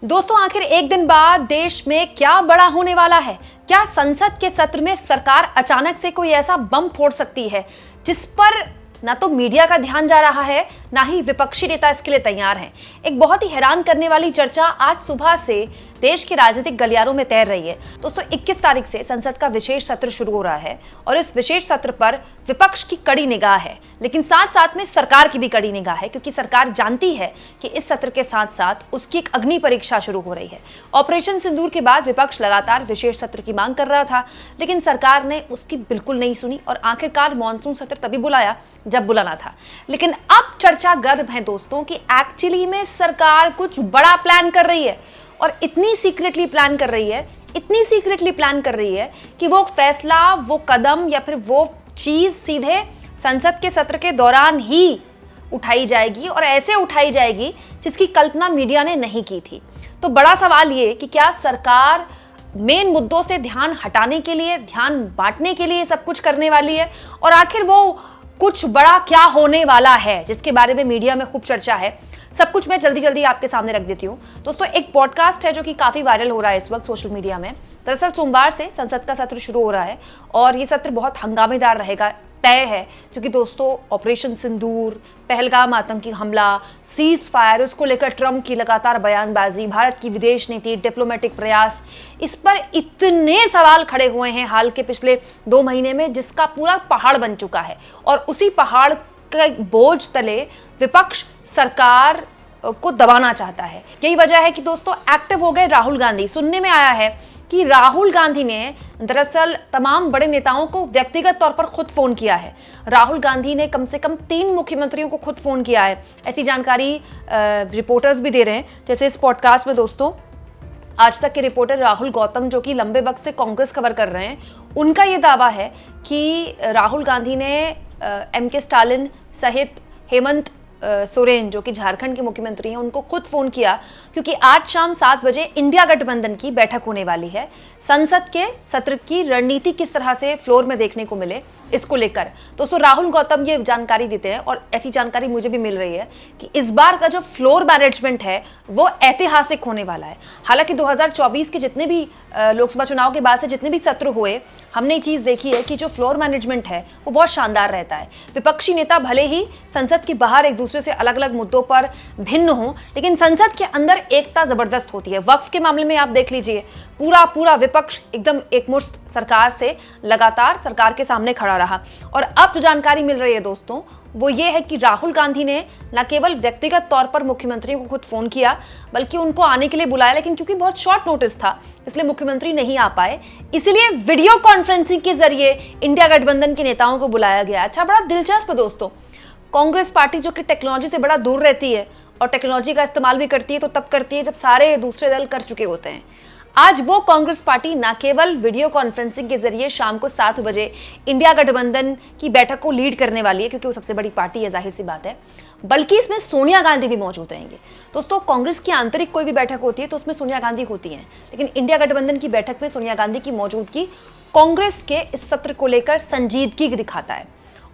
दोस्तों, आखिर एक दिन बाद देश में क्या बड़ा होने वाला है? क्या संसद के सत्र में सरकार अचानक से कोई ऐसा बम फोड़ सकती है जिस पर ना तो मीडिया का ध्यान जा रहा है, ना ही विपक्षी नेता इसके लिए तैयार हैं। एक बहुत ही हैरान करने वाली चर्चा आज सुबह से देश के राजनीतिक गलियारों में तैर रही है। दोस्तों, 21 तारीख से संसद का विशेष सत्र शुरू हो रहा है और इस विशेष सत्र पर विपक्ष की कड़ी निगाह है, लेकिन साथ साथ में सरकार की भी कड़ी निगाह है, क्योंकि सरकार जानती है कि इस सत्र के साथ साथ उसकी एक अग्नि परीक्षा शुरू हो रही है। ऑपरेशन सिंदूर के बाद विपक्ष लगातार विशेष सत्र की मांग कर रहा था, लेकिन सरकार ने उसकी बिल्कुल नहीं सुनी और आखिरकार मॉनसून सत्र तभी बुलाया जब बुलाना था। लेकिन अब चर्चा गर्म है दोस्तों कि एक्चुअली में सरकार कुछ बड़ा प्लान कर रही है और इतनी सीक्रेटली प्लान कर रही है कि वो फैसला, वो कदम या फिर वो चीज सीधे संसद के सत्र के दौरान ही उठाई जाएगी और ऐसे उठाई जाएगी जिसकी कल्पना मीडिया ने नहीं की थी। तो बड़ा सवाल ये कि क्या सरकार मेन मुद्दों से ध्यान हटाने के लिए, ध्यान बांटने के लिए सब कुछ करने वाली है, और आखिर वो कुछ बड़ा क्या होने वाला है जिसके बारे में मीडिया में खूब चर्चा है। सब कुछ मैं जल्दी जल्दी आपके सामने रख देती हूँ। दोस्तों, एक पॉडकास्ट है जो कि काफी वायरल हो रहा है इस वक्त सोशल मीडिया में। दरअसल सोमवार से संसद का सत्र शुरू हो रहा है और ये सत्र बहुत हंगामेदार रहेगा, तय है, क्योंकि दोस्तों ऑपरेशन सिंदूर, पहलगाम आतंकी हमला, सीज फायर, उसको लेकर ट्रंप की लगातार बयानबाजी, भारत की विदेश नीति, डिप्लोमेटिक प्रयास, इस पर इतने सवाल खड़े हुए हैं हाल के पिछले 2 महीने में, जिसका पूरा पहाड़ बन चुका है। और उसी पहाड़ के बोझ तले विपक्ष सरकार को दबाना चाहता है। यही वजह है कि दोस्तों एक्टिव हो गए राहुल गांधी। सुनने में आया है कि राहुल गांधी ने दरअसल तमाम बड़े नेताओं को व्यक्तिगत तौर पर खुद फोन किया है। राहुल गांधी ने कम से कम 3 मुख्यमंत्रियों को खुद फोन किया है। ऐसी जानकारी रिपोर्टर्स भी दे रहे हैं। जैसे इस पॉडकास्ट में दोस्तों आज तक के रिपोर्टर राहुल गौतम, जो कि लंबे वक्त से कांग्रेस कवर कर रहे हैं, उनका ये दावा है कि राहुल गांधी ने एम.के. स्टालिन सहित हेमंत सोरेन, जो कि झारखंड के मुख्यमंत्री हैं, उनको खुद फोन किया, क्योंकि आज शाम 7 बजे इंडिया गठबंधन की बैठक होने वाली है। संसद के सत्र की रणनीति किस तरह से फ्लोर में देखने को मिले, इसको लेकर दोस्तों राहुल गौतम ये जानकारी देते हैं, और ऐसी जानकारी मुझे भी मिल रही है कि इस बार का जो फ्लोर मैनेजमेंट है वो ऐतिहासिक होने वाला है। हालांकि 2024 के जितने भी लोकसभा चुनाव के बाद से जितने भी सत्र हुए, हमने ये चीज देखी है कि जो फ्लोर मैनेजमेंट है वो बहुत शानदार रहता है। विपक्षी नेता भले ही संसद के बाहर एक दूसरे से अलग अलग मुद्दों पर भिन्न हो, लेकिन संसद के अंदर एकता जबरदस्त होती है। वक्फ के मामले में आप देख लीजिए, पूरा विपक्ष एकदम एकमुश्त सरकार से लगातार सरकार के सामने खड़ा रहा। और अब जो जानकारी मिल रही है दोस्तों वो ये है कि राहुल गांधी ने न केवल व्यक्तिगत तौर पर मुख्यमंत्रियों को खुद फोन किया, बल्कि उनको आने के लिए बुलाया, लेकिन क्योंकि बहुत शॉर्ट नोटिस था इसलिए मुख्यमंत्री नहीं आ पाए, इसलिए वीडियो कॉन्फ्रेंसिंग के जरिए इंडिया गठबंधन के नेताओं को बुलाया गया। अच्छा, बड़ा दिलचस्प दोस्तों, कांग्रेस पार्टी जो कि टेक्नोलॉजी से बड़ा दूर रहती है और टेक्नोलॉजी का इस्तेमाल भी करती है तो तब करती है जब सारे दूसरे दल कर चुके होते हैं। आज वो कांग्रेस पार्टी न केवल वीडियो कॉन्फ्रेंसिंग के जरिए शाम को 7 बजे इंडिया गठबंधन की बैठक को लीड करने वाली है, क्योंकि वो सबसे बड़ी पार्टी है, जाहिर सी बात है, बल्कि इसमें सोनिया गांधी भी मौजूद रहेंगे। दोस्तों, कांग्रेस की आंतरिक कोई भी बैठक होती है तो उसमें सोनिया गांधी होती हैं, लेकिन इंडिया गठबंधन की बैठक में सोनिया गांधी की मौजूदगी कांग्रेस के इस सत्र को लेकर संजीदगी दिखाता है।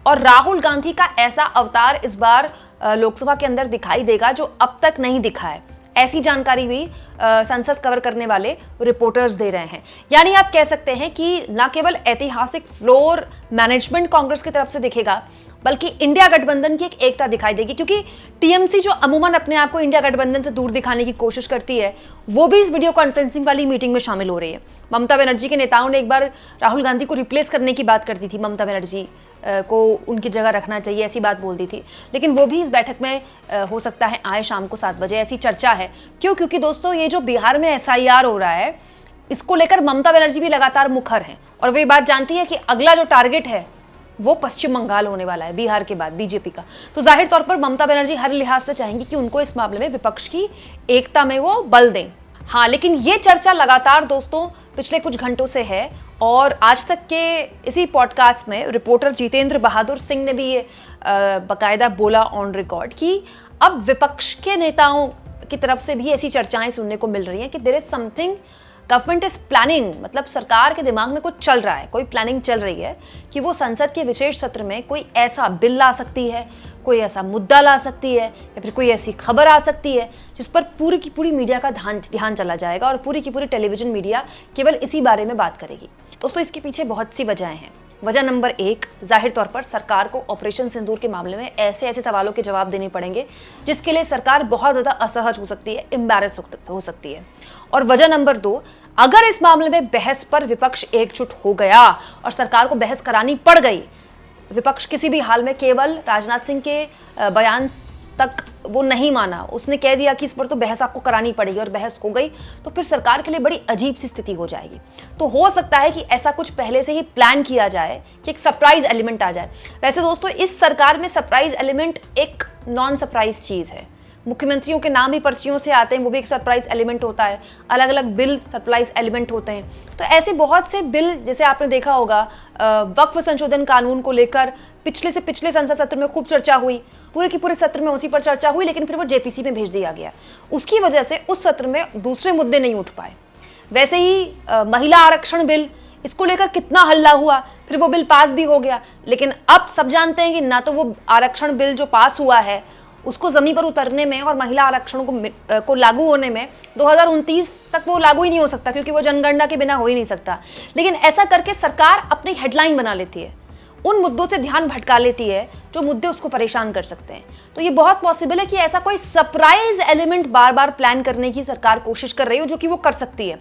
और राहुल गांधी का ऐसा अवतार इस बार लोकसभा के अंदर दिखाई देगा जो अब तक नहीं दिखा है। ऐसी जानकारी भी संसद कवर करने वाले रिपोर्टर्स दे रहे हैं। यानी आप कह सकते हैं कि न केवल ऐतिहासिक फ्लोर मैनेजमेंट कांग्रेस की तरफ से दिखेगा, बल्कि इंडिया गठबंधन की एक एकता दिखाई देगी, क्योंकि टीएमसी जो अमूमन अपने आप को इंडिया गठबंधन से दूर दिखाने की कोशिश करती है, वो भी इस वीडियो कॉन्फ्रेंसिंग वाली मीटिंग में शामिल हो रही है। ममता बनर्जी के नेताओं ने एक बार राहुल गांधी को रिप्लेस करने की बात कर दी थी, ममता बनर्जी को उनकी जगह रखना चाहिए, ऐसी बात बोल दी थी, लेकिन वो भी इस बैठक में हो सकता है आए शाम को 7 बजे, ऐसी चर्चा है। क्यों? क्योंकि दोस्तों ये जो बिहार में SIR हो रहा है, इसको लेकर ममता बनर्जी भी लगातार मुखर हैं और वे बात जानती है कि अगला जो टारगेट है वो पश्चिम बंगाल होने वाला है बिहार के बाद, बीजेपी का। तो जाहिर तौर पर ममता बनर्जी हर लिहाज से चाहेंगी कि उनको इस मामले में विपक्ष की एकता में वो बल दें। हाँ, लेकिन ये चर्चा लगातार दोस्तों पिछले कुछ घंटों से है और आज तक के इसी पॉडकास्ट में रिपोर्टर जितेंद्र बहादुर सिंह ने भी ये बाकायदा बोला ऑन रिकॉर्ड कि अब विपक्ष के नेताओं की तरफ से भी ऐसी चर्चाएं सुनने को मिल रही हैं कि there is something government is planning, मतलब सरकार के दिमाग में कुछ चल रहा है, कोई प्लानिंग चल रही है कि वो संसद के विशेष सत्र में कोई ऐसा बिल ला सकती है, कोई ऐसा मुद्दा ला सकती है या फिर कोई ऐसी खबर आ सकती है जिस पर पूरी की पूरी मीडिया का ध्यान चला जाएगा और पूरी की पूरी टेलीविजन मीडिया केवल इसी बारे में बात करेगी। दोस्तों, इसके पीछे बहुत सी वजहें हैं। वजह नंबर 1, जाहिर तौर पर सरकार को ऑपरेशन सिंदूर के मामले में ऐसे ऐसे सवालों के जवाब देने पड़ेंगे जिसके लिए सरकार बहुत ज़्यादा असहज हो सकती है, एम्बैरेस हो सकती है। और वजह नंबर 2, अगर इस मामले में बहस पर विपक्ष एकजुट हो गया और सरकार को बहस करानी पड़ गई, विपक्ष किसी भी हाल में केवल राजनाथ सिंह के बयान तक वो नहीं माना, उसने कह दिया कि इस पर तो बहस आपको करानी पड़ेगी और बहस हो गई, तो फिर सरकार के लिए बड़ी अजीब सी स्थिति हो जाएगी। तो हो सकता है कि ऐसा कुछ पहले से ही प्लान किया जाए कि एक सरप्राइज एलिमेंट आ जाए। वैसे दोस्तों, इस सरकार में सरप्राइज एलिमेंट एक नॉन सरप्राइज चीज़ है। मुख्यमंत्रियों के नाम ही पर्चियों से आते हैं, वो भी एक सरप्राइज एलिमेंट होता है। अलग अलग बिल सरप्राइज एलिमेंट होते हैं। तो ऐसे बहुत से बिल, जैसे आपने देखा होगा वक्फ संशोधन कानून को लेकर पिछले से पिछले संसद सत्र में खूब चर्चा हुई, पूरे की पूरे सत्र में उसी पर चर्चा हुई, लेकिन फिर वो जेपीसी में भेज दिया गया। उसकी वजह से उस सत्र में दूसरे मुद्दे नहीं उठ पाए। वैसे ही महिला आरक्षण बिल, इसको लेकर कितना हल्ला हुआ, फिर वो बिल पास भी हो गया। लेकिन अब सब जानते हैं कि ना तो वो आरक्षण बिल जो पास हुआ है उसको जमीन पर उतरने में और महिला आरक्षण को लागू होने में 2029 तक वो लागू ही नहीं हो सकता, क्योंकि वो जनगणना के बिना हो ही नहीं सकता। लेकिन ऐसा करके सरकार अपनी हेडलाइन बना लेती है, उन मुद्दों से ध्यान भटका लेती है जो मुद्दे उसको परेशान कर सकते हैं। तो ये बहुत पॉसिबल है कि ऐसा कोई सरप्राइज एलिमेंट बार बार प्लान करने की सरकार कोशिश कर रही हो, जो कि वो कर सकती है।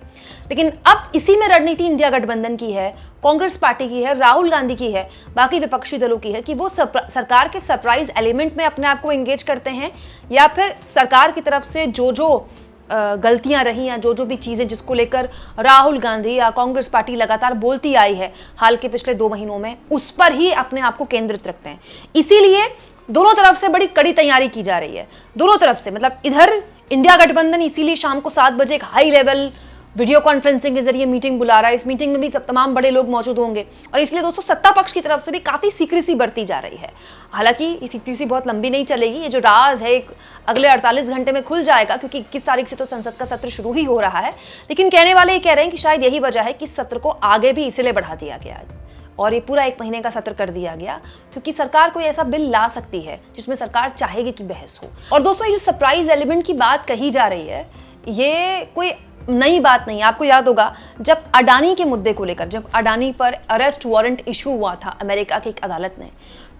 लेकिन अब इसी में रणनीति इंडिया गठबंधन की है, कांग्रेस पार्टी की है, राहुल गांधी की है, बाकी विपक्षी दलों की है कि वो सरकार के सरप्राइज एलिमेंट में अपने आप को एंगेज करते हैं, या फिर सरकार की तरफ से जो गलतियां रही या जो भी चीजें जिसको लेकर राहुल गांधी या कांग्रेस पार्टी लगातार बोलती आई है हाल के पिछले 2 महीनों में, उस पर ही अपने आप को केंद्रित रखते हैं। इसीलिए दोनों तरफ से बड़ी कड़ी तैयारी की जा रही है, दोनों तरफ से। मतलब इधर इंडिया गठबंधन इसीलिए शाम को 7 बजे एक हाई लेवल वीडियो कॉन्फ्रेंसिंग के जरिए मीटिंग बुला रहा है। इस मीटिंग में भी तमाम बड़े लोग मौजूद होंगे और इसलिए दोस्तों सत्ता पक्ष की तरफ से भी काफी सीक्रेसी बरती जा रही है। हालांकि ये सीक्रेसी बहुत लंबी नहीं चलेगी, ये जो राज है अगले 48 घंटे में खुल जाएगा, क्योंकि 21 तारीख से तो संसद का सत्र शुरू ही हो रहा है। लेकिन कहने वाले ये कह रहे हैं कि शायद यही वजह है कि सत्र को आगे भी इसलिए बढ़ा दिया गया है और ये पूरा 1 महीने का सत्र कर दिया गया, क्योंकि सरकार कोई ऐसा बिल ला सकती है जिसमें सरकार चाहेगी कि बहस हो। और दोस्तों, ये जो सरप्राइज एलिमेंट की बात कही जा रही है, ये कोई नई बात नहीं है। आपको याद होगा जब अडानी के मुद्दे को लेकर, जब अडानी पर अरेस्ट वारंट इशू हुआ था अमेरिका की एक अदालत ने,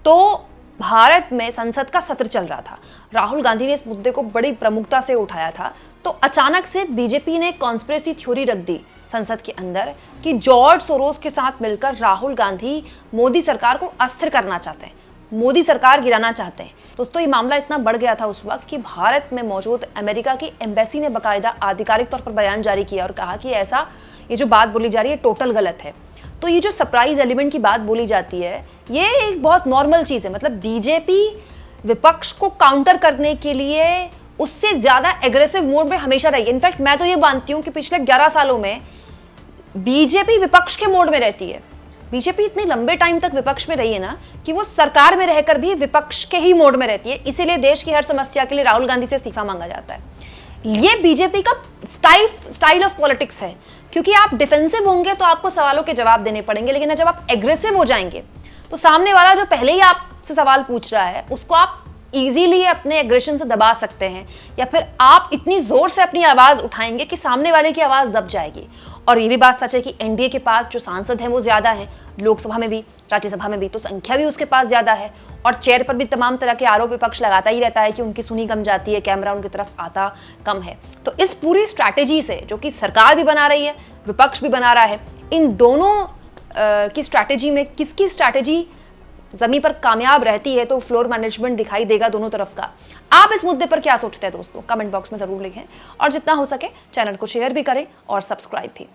तो भारत में संसद का सत्र चल रहा था। राहुल गांधी ने इस मुद्दे को बड़ी प्रमुखता से उठाया था। तो अचानक से बीजेपी ने कॉन्स्पिरेसी थ्योरी रख दी संसद के अंदर कि जॉर्ज सोरोस के साथ मिलकर राहुल गांधी मोदी सरकार को अस्थिर करना चाहते हैं, मोदी सरकार गिराना चाहते हैं। दोस्तों, ये मामला इतना बढ़ गया था उस वक्त कि भारत में मौजूद अमेरिका की एम्बेसी ने बाकायदा आधिकारिक तौर पर बयान जारी किया और कहा कि ऐसा ये जो बात बोली जा रही है टोटल गलत है। तो ये जो सरप्राइज एलिमेंट की बात बोली जाती है, ये एक बहुत नॉर्मल चीज़ है। मतलब बीजेपी विपक्ष को काउंटर करने के लिए उससे ज़्यादा एग्रेसिव मोड में हमेशा रही है। इनफैक्ट मैं तो ये मानती हूँ कि पिछले 11 सालों में बीजेपी विपक्ष के मोड में रहती है। बीजेपी इतने लंबे टाइम तक विपक्ष में रही है ना कि वो सरकार में रहकर भी विपक्ष के ही मोड में रहती है। इसीलिए देश की हर समस्या के लिए राहुल गांधी से इस्तीफा मांगा जाता है। ये बीजेपी का स्टाइल ऑफ पॉलिटिक्स है, क्योंकि आप डिफेंसिव होंगे तो आपको सवालों के जवाब देने पड़ेंगे, लेकिन जब आप एग्रेसिव हो जाएंगे तो सामने वाला जो पहले ही आपसे सवाल पूछ रहा है उसको आप इजीली अपने एग्रेशन से दबा सकते हैं, या फिर आप इतनी जोर से अपनी आवाज उठाएंगे कि सामने वाले की आवाज दब जाएगी। और ये भी बात सच है कि एनडीए के पास जो सांसद हैं वो ज्यादा हैं, लोकसभा में भी राज्यसभा में भी, तो संख्या भी उसके पास ज्यादा है। और चेयर पर भी तमाम तरह के आरोप विपक्ष लगाता ही रहता है कि उनकी सुनी कम जाती है, कैमरा उनकी तरफ आता कम है। तो इस पूरी स्ट्रैटेजी से, जो कि सरकार भी बना रही है, विपक्ष भी बना रहा है, इन दोनों की स्ट्रैटेजी में किसकी स्ट्रैटेजी जमीन पर कामयाब रहती है, तो फ्लोर मैनेजमेंट दिखाई देगा दोनों तरफ का। आप इस मुद्दे पर क्या सोचते हैं दोस्तों, कमेंट बॉक्स में जरूर लिखें और जितना हो सके चैनल को शेयर भी करें और सब्सक्राइब भी।